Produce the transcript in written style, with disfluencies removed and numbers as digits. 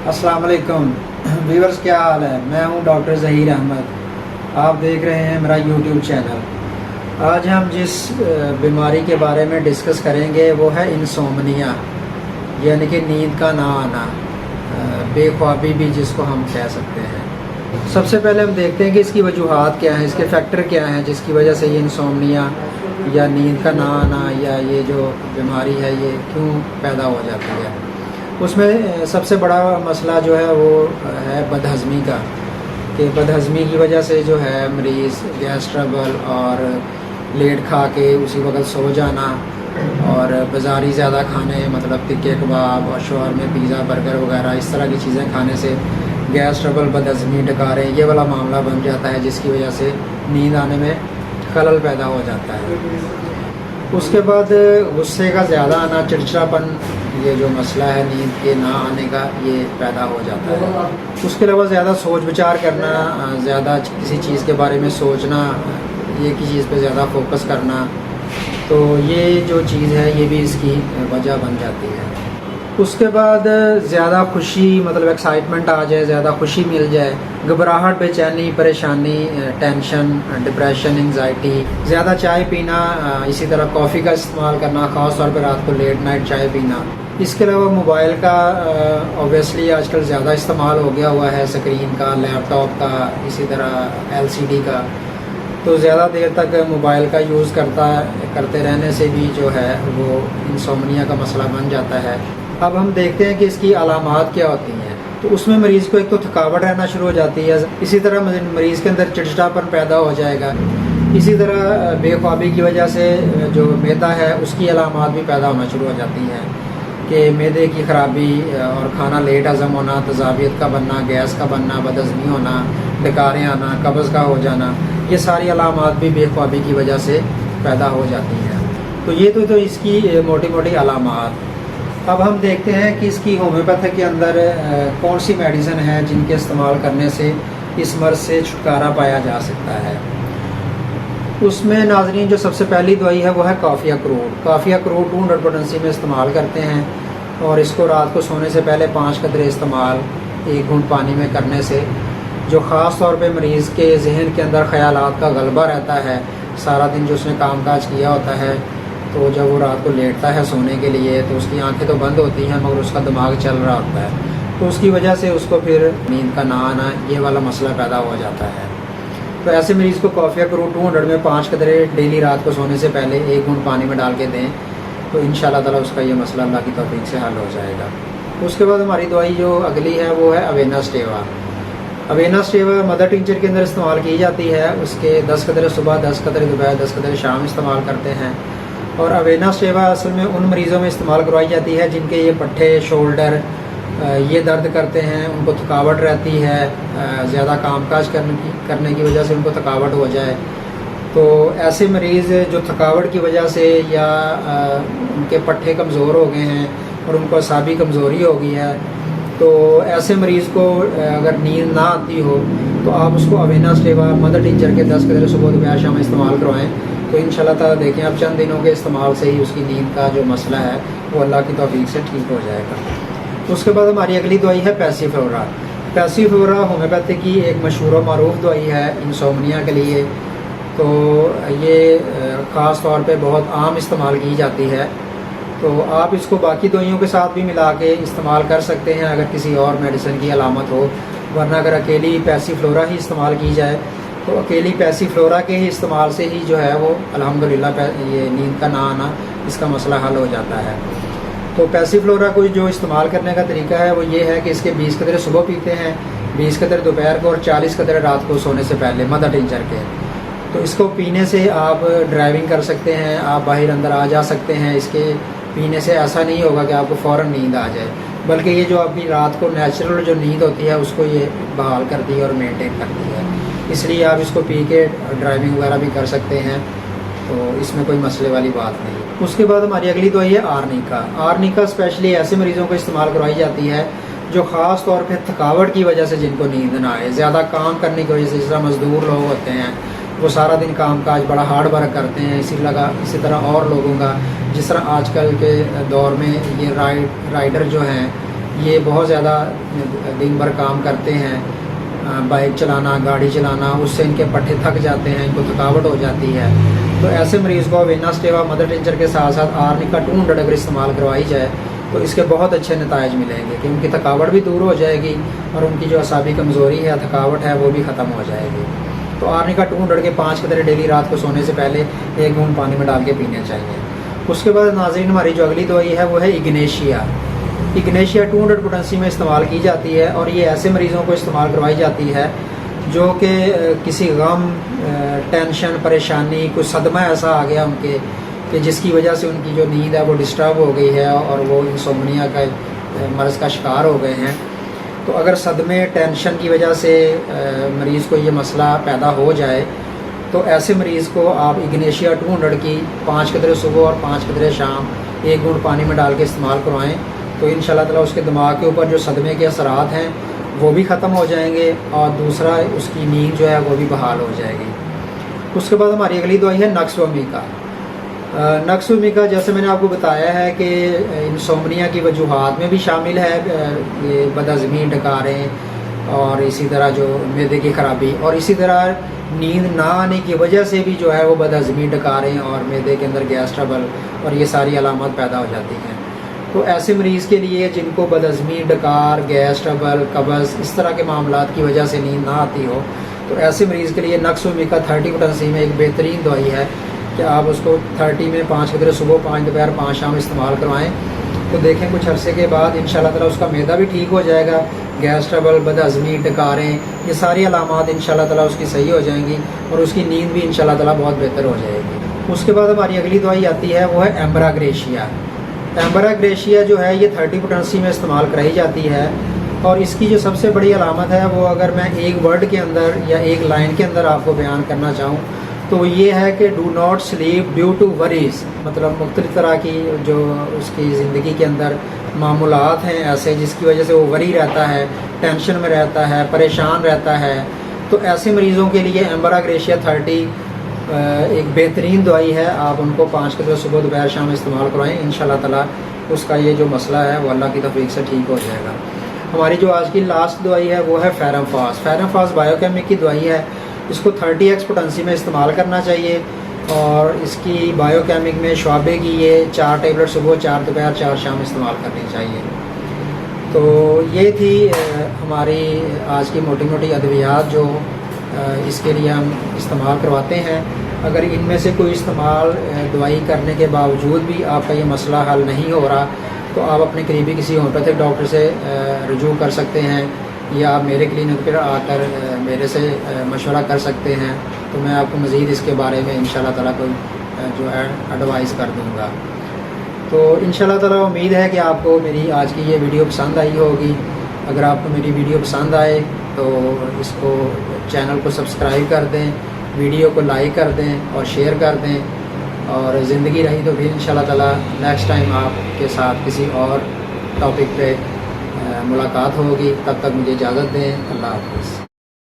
अस्सलाम वालेकुम व्यूअर्स, क्या हाल है। मैं हूं डॉक्टर ज़हीर अहमद। आप देख रहे हैं मेरा यूट्यूब चैनल। आज हम जिस बीमारी के बारे में डिस्कस करेंगे वो है इंसोमनिया, यानी कि नींद का ना आना, बेख्वाबी भी जिसको हम कह सकते हैं। सबसे पहले हम देखते हैं कि इसकी वजूहात क्या हैं, इसके फैक्टर क्या हैं जिसकी वजह से ये इंसोमनिया या नींद का ना आना या ये जो बीमारी है ये क्यों पैदा हो जाती है। उसमें सबसे बड़ा मसला जो है वो है बदहज़मी का, कि बदहज़मी की वजह से जो है मरीज़ गैस ट्रबल और लेट खा के उसी वक्त सो जाना और बाज़ारी ज़्यादा खाने, मतलब टिक्के कबाब और शवारमे, पिज़्ज़ा, बर्गर वगैरह इस तरह की चीज़ें खाने से गैस ट्रबल, बदहज़मी, डकारें, ये वाला मामला बन जाता है जिसकी वजह से नींद आने में खलल पैदा हो जाता है। उसके बाद गुस्से का ज़्यादा आना, चिड़चिड़ापन, ये जो मसला है नींद के ना आने का, ये पैदा हो जाता है। उसके अलावा ज़्यादा सोच विचार करना, ज़्यादा किसी चीज़ के बारे में सोचना, एक ही चीज़ पे ज़्यादा फोकस करना, तो ये जो चीज़ है ये भी इसकी वजह बन जाती है। उसके बाद ज़्यादा खुशी, मतलब एक्साइटमेंट आ जाए, ज़्यादा खुशी मिल जाए, घबराहट, बेचैनी, परेशानी, टेंशन, डिप्रेशन, एंजाइटी, ज़्यादा चाय पीना, इसी तरह कॉफ़ी का इस्तेमाल करना, ख़ास तौर पर रात को लेट नाइट चाय पीना। इसके अलावा मोबाइल का ऑब्वियसली आजकल ज़्यादा इस्तेमाल हो गया हुआ है, स्क्रीन का, लैपटॉप का, इसी तरह LCD का, तो ज़्यादा देर तक मोबाइल का यूज़ करते रहने से भी जो है वो इंसोमनिया का मसला बन जाता है। अब हम देखते हैं कि इसकी अलामात क्या होती हैं। तो उसमें मरीज़ को एक तो थकावट रहना शुरू हो जाती है, इसी तरह मरीज़ के अंदर चिड़चिड़ापन पैदा हो जाएगा, इसी तरह बेख्वाबी की वजह से जो मैदा है उसकी अलामात भी पैदा होना शुरू हो जाती हैं, कि मैदे की ख़राबी और खाना लेट हज़म होना, तज़ाबियत का बनना, गैस का बनना, बदहज़मी होना, डकारें आना, कब्ज़ का हो जाना, ये सारी अलामात भी बेख्वाबी की वजह से पैदा हो जाती हैं। तो ये तो इसकी मोटी मोटी अलामात। अब हम देखते हैं कि इसकी होम्योपैथी के अंदर कौन सी मेडिसिन है जिनके इस्तेमाल करने से इस मर्ज़ से छुटकारा पाया जा सकता है। उसमें नाज़रीन जो सबसे पहली दवाई है वो है काफ़ी अखरोट। काफ़ी अखरोट 200 पोटेंसी में इस्तेमाल करते हैं और इसको रात को सोने से पहले 5 कतरे इस्तेमाल 1 घूंट पानी में करने से जो ख़ास तौर पे मरीज़ के जहन के अंदर ख़यालात का गलबा रहता है, सारा दिन जो उसने कामकाज किया होता है, तो जब वो रात को लेटता है सोने के लिए तो उसकी आंखें तो बंद होती हैं मगर उसका दिमाग चल रहा होता है, तो उसकी वजह से उसको फिर नींद का ना आना, ये वाला मसला पैदा हो जाता है। तो ऐसे मरीज़ को कॉफ़ी अखरोट 200 में 5 कतरे डेली रात को सोने से पहले 1 घूंट पानी में डाल के दें, तो इंशाल्लाह ताला उसका ये मसला अल्लाह की तौफीक से हल हो जाएगा। उसके बाद हमारी दवाई जो अगली है वो है अवेना स्टेवा। अवेना स्टेवा मदर टिंचर के अंदर इस्तेमाल की जाती है। उसके 10 कतरे सुबह, 10 कतरे दोपहर, 10 कतरे शाम इस्तेमाल करते हैं। और अवेना स्टेवा असल में उन मरीज़ों में इस्तेमाल करवाई जाती है जिनके ये पट्ठे, शोल्डर ये दर्द करते हैं, उनको थकावट रहती है, ज़्यादा कामकाज करने की वजह से उनको थकावट हो जाए। तो ऐसे मरीज़ जो थकावट की वजह से या उनके पट्ठे कमज़ोर हो गए हैं और उनको असाबी कमज़ोरी हो गई है, तो ऐसे मरीज़ को अगर नींद ना आती हो तो आप उसको अवेना स्टेवा मदर टिंचर के 10 कतरे सुबह दोपहर शाम इस्तेमाल करवाएं, तो इंशाल्लाह ताला देखें आप चंद दिनों के इस्तेमाल से ही उसकी नींद का जो मसला है वो अल्लाह की तौफीक से ठीक हो जाएगा। उसके बाद हमारी अगली दवाई है पैसिफ्लोरा। पैसिफ्लोरा होम्योपैथी की एक मशहूर और मारूफ दवाई है इंसोमनिया के लिए। तो ये ख़ास तौर पे बहुत आम इस्तेमाल की जाती है, तो आप इसको बाकी दवाइयों के साथ भी मिला के इस्तेमाल कर सकते हैं अगर किसी और मेडिसिन की अलामत हो, वरना अगर अकेली पैसिफ्लोरा ही इस्तेमाल की जाए तो अकेली पैसिफ्लोरा के ही इस्तेमाल से ही जो है वो अल्हम्दुलिल्लाह ये नींद का ना आना, इसका मसला हल हो जाता है। तो पैसिफ्लोरा को जो इस्तेमाल करने का तरीका है वो ये है कि इसके 20 कतरे सुबह पीते हैं, 20 कतरे दोपहर को और 40 कतरे रात को सोने से पहले मदर टिंचर के। तो इसको पीने से आप ड्राइविंग कर सकते हैं, आप बाहर अंदर आ जा सकते हैं। इसके पीने से ऐसा नहीं होगा कि आपको फ़ौरन नींद आ जाए, बल्कि ये जो आपकी रात को नेचुरल जो नींद होती है उसको ये बहाल करती है और मेंटेन करती है। इसलिए आप इसको पी के ड्राइविंग वगैरह भी कर सकते हैं, तो इसमें कोई मसले वाली बात नहीं। उसके बाद हमारी अगली दवाई है आर्निका। आर्निका स्पेशली ऐसे मरीज़ों को इस्तेमाल करवाई जाती है जो ख़ास तौर पे थकावट की वजह से जिनको नींद ना आए, ज़्यादा काम करने की वजह से, जिस तरह मज़दूर लोग होते हैं वो सारा दिन कामकाज बड़ा हार्ड वर्क करते हैं, इसी तरह और लोगों का जिस तरह आजकल के दौर में ये राइडर जो हैं یہ بہت زیادہ دن بھر کام کرتے ہیں، بائک چلانا، گاڑی چلانا، اس سے ان کے پٹھے تھک جاتے ہیں، ان کو تھکاوٹ ہو جاتی ہے. تو ایسے مریض کو وینا سٹیوا مدر ٹنچر کے ساتھ ساتھ آرنیکا 200 اگر استعمال کروائی جائے تو اس کے بہت اچھے نتائج ملیں گے کہ ان کی تھکاوٹ بھی دور ہو جائے گی اور ان کی جو اعصابی کمزوری ہے، تھکاوٹ ہے، وہ بھی ختم ہو جائے گی. تو آرنیکا 200 کے 5 قطرے ڈیلی رات کو سونے سے پہلے 1 گھونٹ پانی میں ڈال کے پینے چاہیے. اس کے بعد ناظرین ہماری جو اگلی دوائی ہے وہ ہے اگنیشیا. اگنیشیا 200 پوٹنسی میں استعمال کی جاتی ہے اور یہ ایسے مریضوں کو استعمال کروائی جاتی ہے جو کہ کسی غم، ٹینشن، پریشانی، کوئی صدمہ ایسا آ گیا ان کے کہ جس کی وجہ سے ان کی جو نیند ہے وہ ڈسٹرب ہو گئی ہے اور وہ انسومنیا کا مرض کا شکار ہو گئے ہیں. تو اگر صدمے، ٹینشن کی وجہ سے مریض کو یہ مسئلہ پیدا ہو جائے تو ایسے مریض کو آپ اگنیشیا 200 کی 5 قطرے صبح اور 5 قطرے شام 1 گھونٹ پانی میں ڈال کے استعمال کروائیں تو انشاءاللہ تعالیٰ اس کے دماغ کے اوپر جو صدمے کے اثرات ہیں وہ بھی ختم ہو جائیں گے اور دوسرا اس کی نیند جو ہے وہ بھی بحال ہو جائے گی. اس کے بعد ہماری اگلی دوائی ہے نکسومیکا. نکسومیکا جیسے میں نے آپ کو بتایا ہے کہ انسومنیا کی وجوہات میں بھی شامل ہے، یہ بدہضمی، ڈکاریں اور اسی طرح جو معدے کی خرابی، اور اسی طرح نیند نہ آنے کی وجہ سے بھی جو ہے وہ بدہضمی، ڈکاریں اور معدے کے اندر گیس ٹربل اور یہ ساری علامات پیدا ہو جاتی ہیں. تو ایسے مریض کے لیے جن کو بدہضمی، ڈکار، گیس ٹربل، قبض، اس طرح کے معاملات کی وجہ سے نیند نہ آتی ہو تو ایسے مریض کے لیے نکسومیکا 30 پوٹنسی میں ایک بہترین دوائی ہے کہ آپ اس کو 30 میں 5 قطرے صبح، 5 دوپہر، 5 شام استعمال کروائیں تو دیکھیں کچھ عرصے کے بعد انشاءاللہ تعالیٰ اس کا معدہ بھی ٹھیک ہو جائے گا، گیس ٹربل، بدہضمی، ڈکاریں، یہ ساری علامات انشاءاللہ تعالیٰ اس کی صحیح ہو جائیں گی اور اس کی نیند بھی انشاءاللہ تعالیٰ بہت بہتر ہو جائے گی. اس کے بعد ہماری اگلی دوائی آتی ہے وہ ہے ایمبراگریشیا. ایمبراگریشیا جو ہے یہ 30 پوٹنسی میں استعمال کرائی جاتی ہے اور اس کی جو سب سے بڑی علامت ہے وہ اگر میں ایک ورڈ کے اندر یا ایک لائن کے اندر آپ کو بیان کرنا چاہوں تو یہ ہے کہ do not sleep due to worries. مطلب مختلف طرح کی جو اس کی زندگی کے اندر معمولات ہیں ایسے جس کی وجہ سے وہ وری رہتا ہے، ٹینشن میں رہتا ہے، پریشان رہتا ہے، تو ایسے مریضوں کے لیے ایمبراگریشیا 30 ایک بہترین دوائی ہے. آپ ان کو 5 قطرے صبح، دوپہر، شام استعمال کروائیں، انشاءاللہ تعالیٰ اس کا یہ جو مسئلہ ہے وہ اللہ کی توفیق سے ٹھیک ہو جائے گا. ہماری جو آج کی لاسٹ دوائی ہے وہ ہے فیرمفاس. فیرمفاس بایو کیمک کی دوائی ہے، اس کو 30x پوٹنسی میں استعمال کرنا چاہیے اور اس کی بایو کیمک میں شعبے کی یہ 4 ٹیبلٹ صبح، 4 دوپہر، 4 شام استعمال کرنی چاہیے. تو یہ تھی ہماری آج کی موٹی موٹی ادویات جو اس کے لیے ہم استعمال کرواتے ہیں. اگر ان میں سے کوئی استعمال دوائی کرنے کے باوجود بھی آپ کا یہ مسئلہ حل نہیں ہو رہا تو آپ اپنے قریبی کسی ہومیوپیتھک ڈاکٹر سے رجوع کر سکتے ہیں یا آپ میرے کلینک پر آ کر میرے سے مشورہ کر سکتے ہیں تو میں آپ کو مزید اس کے بارے میں انشاءاللہ تعالیٰ کوئی جو ہے ایڈوائز کر دوں گا. تو انشاءاللہ تعالیٰ امید ہے کہ آپ کو میری آج کی یہ ویڈیو پسند آئی ہوگی. اگر آپ کو میری ویڈیو پسند آئے تو اس کو چینل کو سبسکرائب کر دیں، ویڈیو کو لائک کر دیں اور شیئر کر دیں، اور زندگی رہی تو پھر انشاءاللہ تعالیٰ نیکسٹ ٹائم آپ کے ساتھ کسی اور ٹاپک پہ ملاقات ہوگی. تب تک مجھے اجازت دیں. اللہ حافظ.